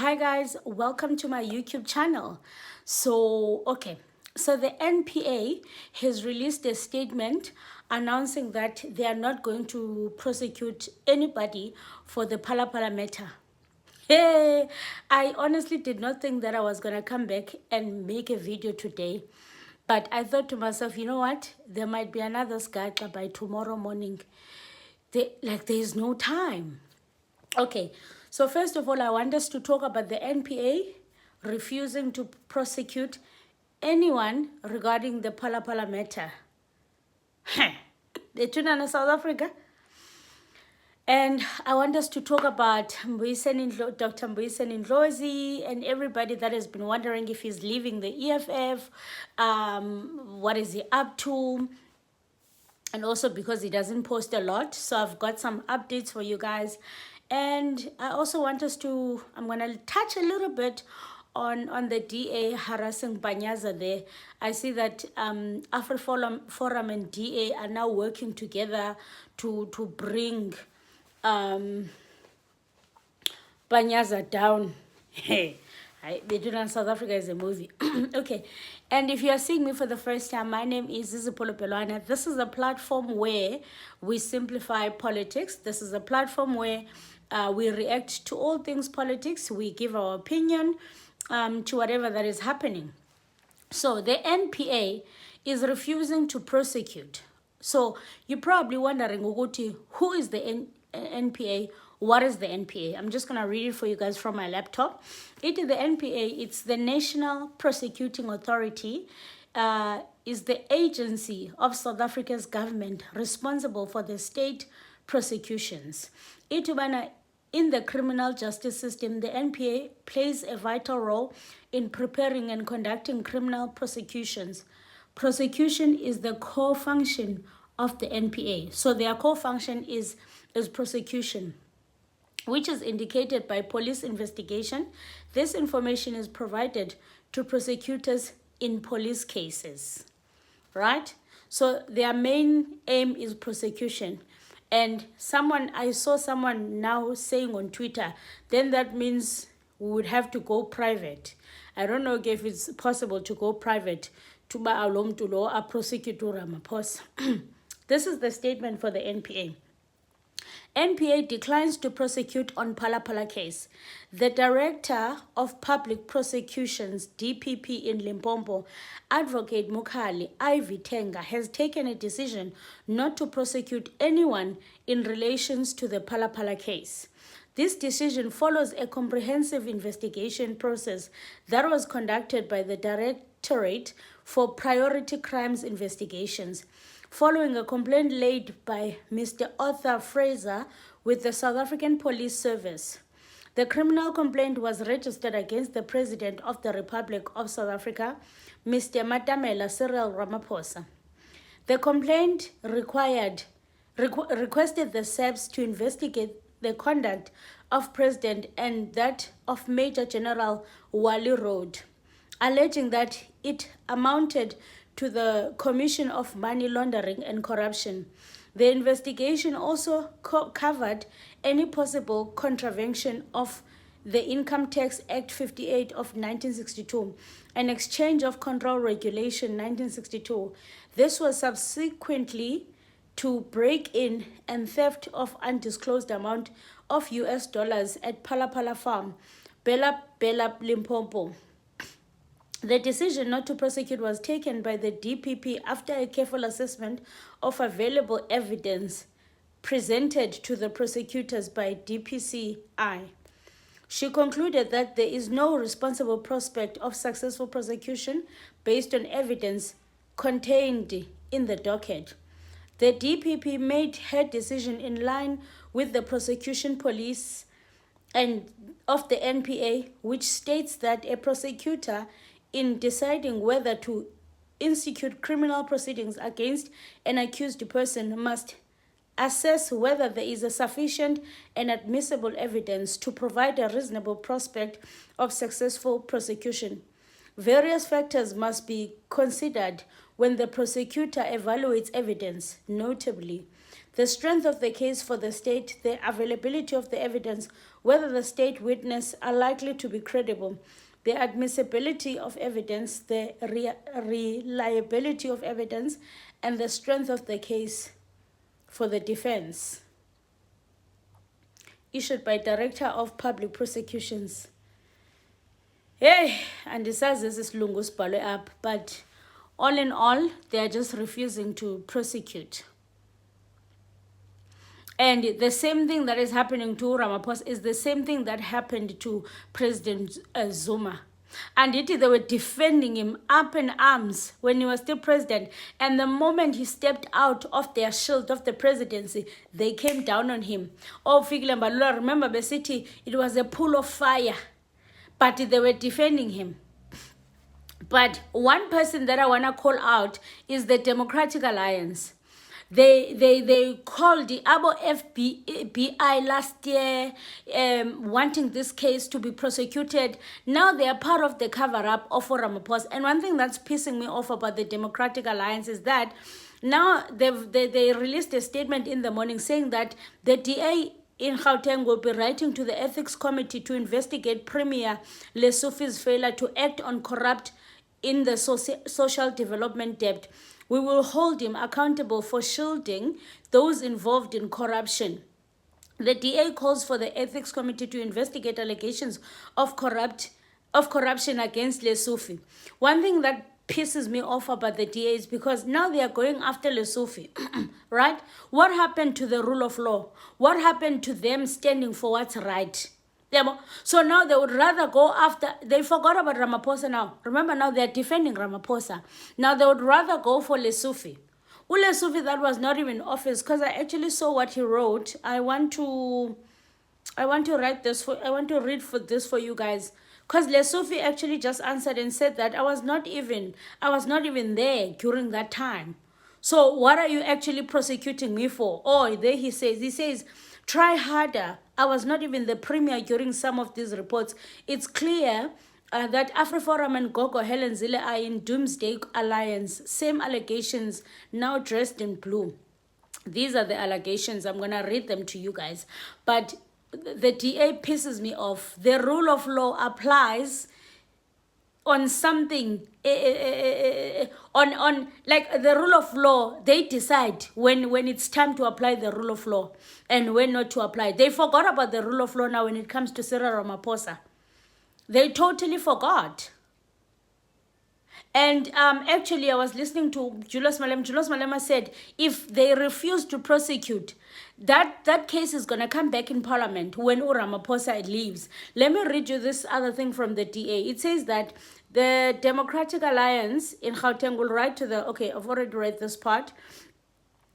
Hi guys, welcome to my YouTube channel. So the NPA has released a statement announcing that they are not going to prosecute anybody for the Phala Phala matter. Hey, I honestly did not think that I was gonna come back and make a video today. But I thought to myself, you know what? There might be another skacha by tomorrow morning. There's no time. Okay, so first of all, I want us to talk about the NPA refusing to prosecute anyone regarding the Phala Phala matter. The tuna in South Africa. And I want us to talk about Dr. Ndlozi and everybody that has been wondering if he's leaving the EFF, what is he up to, and also because he doesn't post a lot. So I've got some updates for you guys. And I also want us to, I'm going to touch a little bit on the DA harassing Panyaza there. I see that AfriForum and DA are now working together to bring Panyaza down. Hey. They do in South Africa is a movie. Okay. And if you are seeing me for the first time, my name is Phala Phala. This is a platform where we simplify politics. This is a platform where we react to all things politics. We give our opinion to whatever that is happening. So the NPA is refusing to prosecute. So you're probably wondering, Uguti, who is the NPA? What is the NPA? I'm just going to read it for you guys from my laptop. It is the NPA. It's the National Prosecuting Authority. Is the agency of South Africa's government responsible for the state prosecutions. In the criminal justice system, the NPA plays a vital role in preparing and conducting criminal prosecutions. Prosecution is the core function of the NPA. So their core function is prosecution, which is indicated by police investigation. This information is provided to prosecutors in police cases, right? So their main aim is prosecution. And I saw someone now saying on Twitter, then that means we would have to go private. I don't know if it's possible to go private to ba alom to law a prosecutor Ramaphosa. This is the statement for the NPA. NPA declines to prosecute on Phala Phala case. The Director of Public Prosecutions, DPP in Limpopo, Advocate Mukhali Ivy Tenga, has taken a decision not to prosecute anyone in relations to the Phala Phala case. This decision follows a comprehensive investigation process that was conducted by the Directorate for Priority Crimes Investigations, following a complaint laid by Mr. Arthur Fraser with the South African Police Service. The criminal complaint was registered against the President of the Republic of South Africa, Mr. Matamela Cyril Ramaphosa. The complaint requested the SAPS to investigate the conduct of President and that of Major General Wally Road, alleging that it amounted to the commission of money laundering and corruption. The investigation also covered any possible contravention of the Income Tax Act 58 of 1962 and Exchange of Control Regulation 1962. This was subsequently to break-in and theft of undisclosed amount of US dollars at Phala Phala Farm, Bela Limpopo. The decision not to prosecute was taken by the DPP after a careful assessment of available evidence presented to the prosecutors by DPCI. She concluded that there is no responsible prospect of successful prosecution based on evidence contained in the docket. The DPP made her decision in line with the prosecution police and of the NPA, which states that a prosecutor in deciding whether to institute criminal proceedings against an accused person must assess whether there is a sufficient and admissible evidence to provide a reasonable prospect of successful prosecution. Various factors must be considered when the prosecutor evaluates evidence, notably the strength of the case for the state, the availability of the evidence, whether the state witness are likely to be credible, the admissibility of evidence, the reliability of evidence, and the strength of the case for the defense. Issued by Director of Public Prosecutions. Hey, and it says this is Lungus Palo up, but all in all, they are just refusing to prosecute. And the same thing that is happening to Ramaphosa is the same thing that happened to President Zuma. And they were defending him up in arms when he was still president. And the moment he stepped out of their shield of the presidency, they came down on him. Oh, Fikile Mbalula, remember the city, it was a pool of fire. But they were defending him. But one person that I want to call out is the Democratic Alliance. They called the ABO FBI last year, wanting this case to be prosecuted. Now they are part of the cover-up of Ramaphosa. And one thing that's pissing me off about the Democratic Alliance is that now they released a statement in the morning saying that the DA in Gauteng will be writing to the Ethics Committee to investigate Premier Lesufi's failure to act on corrupt in the social development debt. We will hold him accountable for shielding those involved in corruption. The DA calls for the Ethics Committee to investigate allegations of corruption against Lesufi. One thing that pisses me off about the DA is because now they are going after Lesufi, right? What happened to the rule of law? What happened to them standing for what's right? So now they would rather go after, they forgot about Ramaphosa now. Remember now they're defending Ramaphosa. Now they would rather go for Lesufi. Lesufi that was not even in office, because I actually saw what he wrote. I want to read this for you guys. Because Lesufi actually just answered and said that I was not even there during that time. So what are you actually prosecuting me for? Oh, there he says, try harder. I was not even the premier during some of these reports. It's clear that AfriForum and Gogo Helen Zille are in Doomsday Alliance. Same allegations, now dressed in blue. These are the allegations. I'm going to read them to you guys. But the DA pisses me off. The rule of law applies on something, on like the rule of law, they decide when it's time to apply the rule of law and when not to apply. They forgot about the rule of law now when it comes to Cyril Ramaphosa. They totally forgot. And actually, I was listening to Julius Malema. Julius Malema said, if they refuse to prosecute, that case is going to come back in Parliament when Ramaphosa leaves. Let me read you this other thing from the DA. It says that the Democratic Alliance in Gauteng will write to the... Okay, I've already read this part.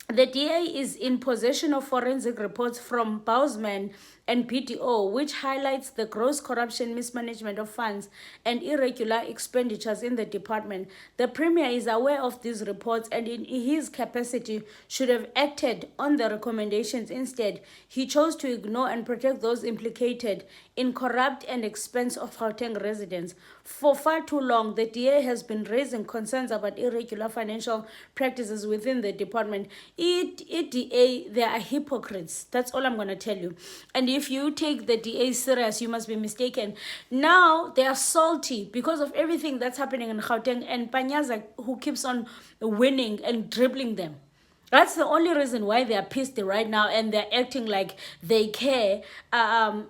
The DA is in possession of forensic reports from Bowsman and PTO, which highlights the gross corruption, mismanagement of funds, and irregular expenditures in the department. The Premier is aware of these reports and in his capacity should have acted on the recommendations. Instead, he chose to ignore and protect those implicated in corrupt and expense of Gauteng residents. For far too long, the DA has been raising concerns about irregular financial practices within the department. DA, they are hypocrites. That's all I'm going to tell you. And if you take the DA serious, you must be mistaken. Now they are salty because of everything that's happening in Gauteng and Panyaza, who keeps on winning and dribbling them. That's the only reason why they are pissed right now and they're acting like they care. And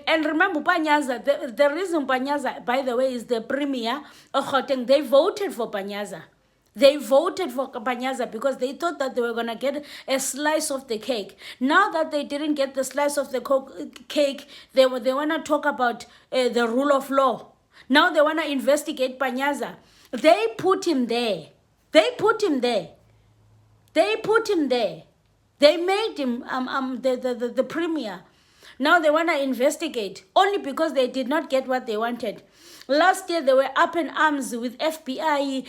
remember, Panyaza, the reason Panyaza, by the way, is the premier of Gauteng. They voted for Panyaza. They voted for Panyaza because they thought that they were going to get a slice of the cake. Now that they didn't get the slice of the cake, they want to talk about the rule of law. Now they want to investigate Panyaza. They put him there. They put him there. They put him there. They made him the premier. Now they want to investigate only because they did not get what they wanted. Last year, they were up in arms with FBI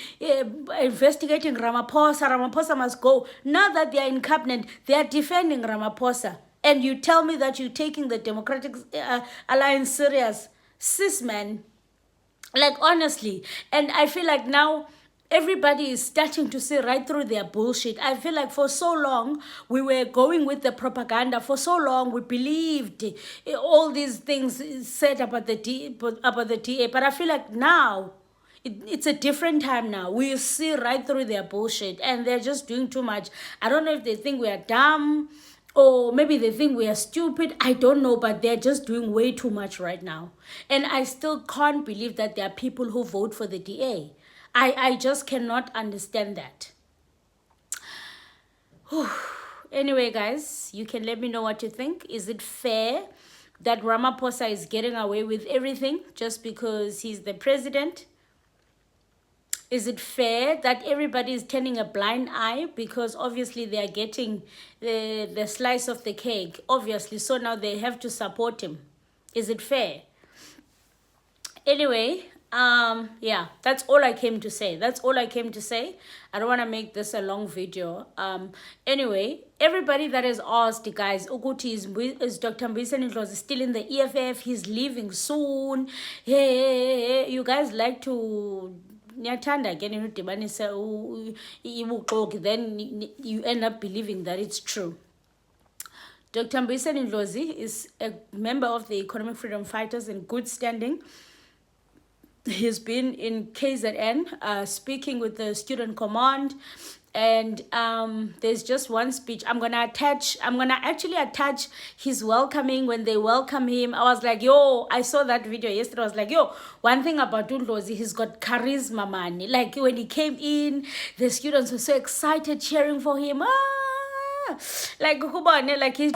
investigating Ramaphosa. Ramaphosa must go. Now that they are in cabinet, they are defending Ramaphosa. And you tell me that you're taking the Democratic Alliance serious. Sis, man. Like, honestly. And I feel like now everybody is starting to see right through their bullshit. I feel like for so long we were going with the propaganda. For so long we believed all these things said about the DA. But I feel like now it's a different time now. We see right through their bullshit, and they're just doing too much. I don't know if they think we are dumb, or maybe they think we are stupid. I don't know, but they're just doing way too much right now. And I still can't believe that there are people who vote for the DA. I just cannot understand that. Anyway, guys, you can let me know what you think. Is it fair that Ramaphosa is getting away with everything just because he's the president? Is it fair that everybody is turning a blind eye because obviously they are getting the slice of the cake, obviously, so now they have to support him? Is it fair? Anyway, yeah, that's all I came to say. That's all I came to say. I don't want to make this a long video. Anyway, everybody that has asked, guys, Uguti is Dr. Ndlozi still in the EFF? He's leaving soon. Hey, you guys like to niyathanda again udibanisa ibuxoki, then you end up believing that it's true. Dr. Ndlozi is a member of the Economic Freedom Fighters in good standing. He's been in KZN speaking with the student command, and there's just one speech I'm gonna actually attach his welcoming when they welcome him. I was like, yo, I saw that video yesterday. I was like, yo, one thing about Ndlozi, he's got charisma, man. Like when he came in, the students were so excited cheering for him. Like Kubane, like he's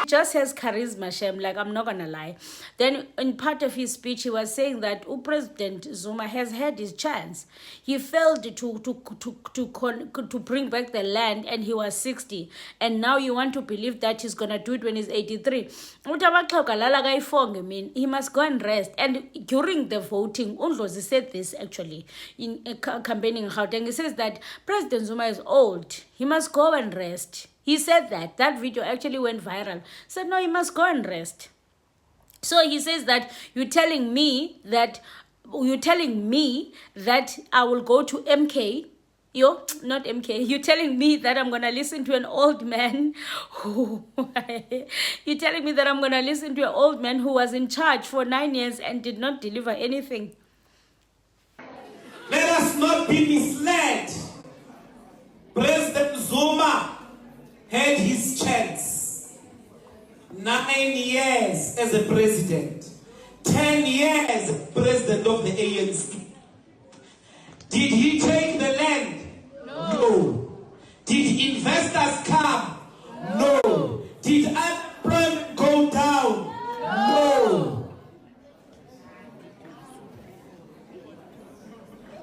just has charisma, Shem, like I'm not gonna lie. Then in part of his speech he was saying that President Zuma has had his chance. He failed to bring back the land, and he was 60, and now you want to believe that he's gonna do it when he's 83. He must go and rest. And during the voting, Ndlozi said this actually in campaigning Gauteng. He says that President Zuma is old, he must go and rest. He said that. That video actually went viral. Said, no, he must go and rest. So he says that you're telling me that I will go to MK. Not MK. You're telling me that I'm going to listen to an old man you're telling me that I'm going to listen to an old man who was in charge for 9 years and did not deliver anything. Let us not be misled. President Zuma had his chance. 9 years as a president, 10 years as president of the ANC. Did he take the land? No. Did investors come? No. Did unemployment go down? No.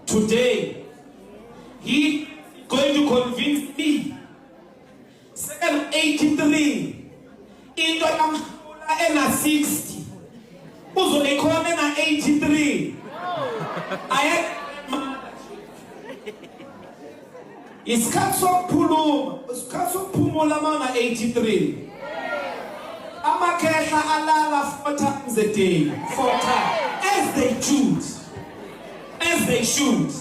Today, he is going to convince me 83 into na 60 uzo ekhona na 83 isikhathi sokuphumula mana 83 amakhehla alala 4 times a day, 4 times, as they should.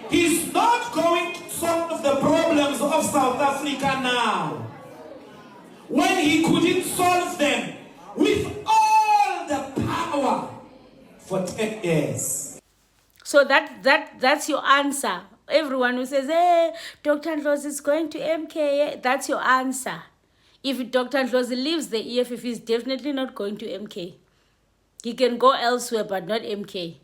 He's not going to solve the problems of South Africa now, when he couldn't solve them with all the power for 10 years. So that's your answer. Everyone who says, hey, Dr. Ndlozi is going to MK, that's your answer. If Dr. Ndlozi leaves the EFF, he's definitely not going to MK. He can go elsewhere, but not MK.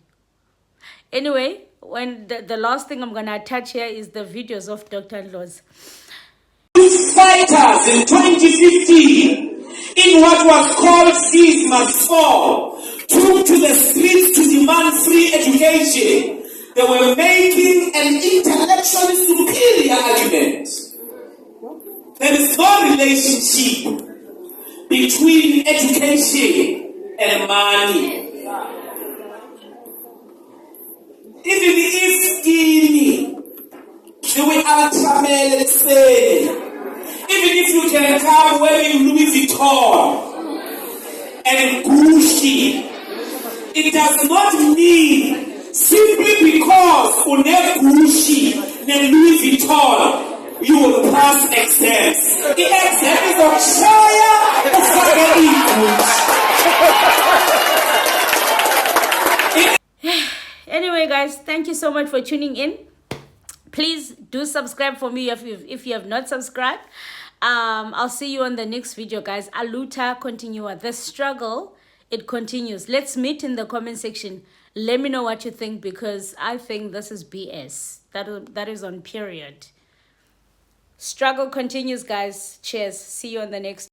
Anyway, when the last thing I'm going to attach here is the videos of Dr. Ndlozi. Fighters in 2015, in what was called Seize Must Fall, took to the streets to demand free education. They were making an intellectually superior argument. There is no relationship between education and money. Even if skinny, we ultramel say, even if you can come wearing Louis Vuitton and Gucci, it does not mean simply because you have Gucci and Louis Vuitton you will pass exams. The exam is on Shaya Anyway, guys, thank you so much for tuning in. Please do subscribe for me if you have not subscribed. I'll see you on the next video, guys. Aluta continua. The struggle, it continues. Let's meet in the comment section. Let me know what you think, because I think this is BS. That is on period. Struggle continues, guys. Cheers. See you on the next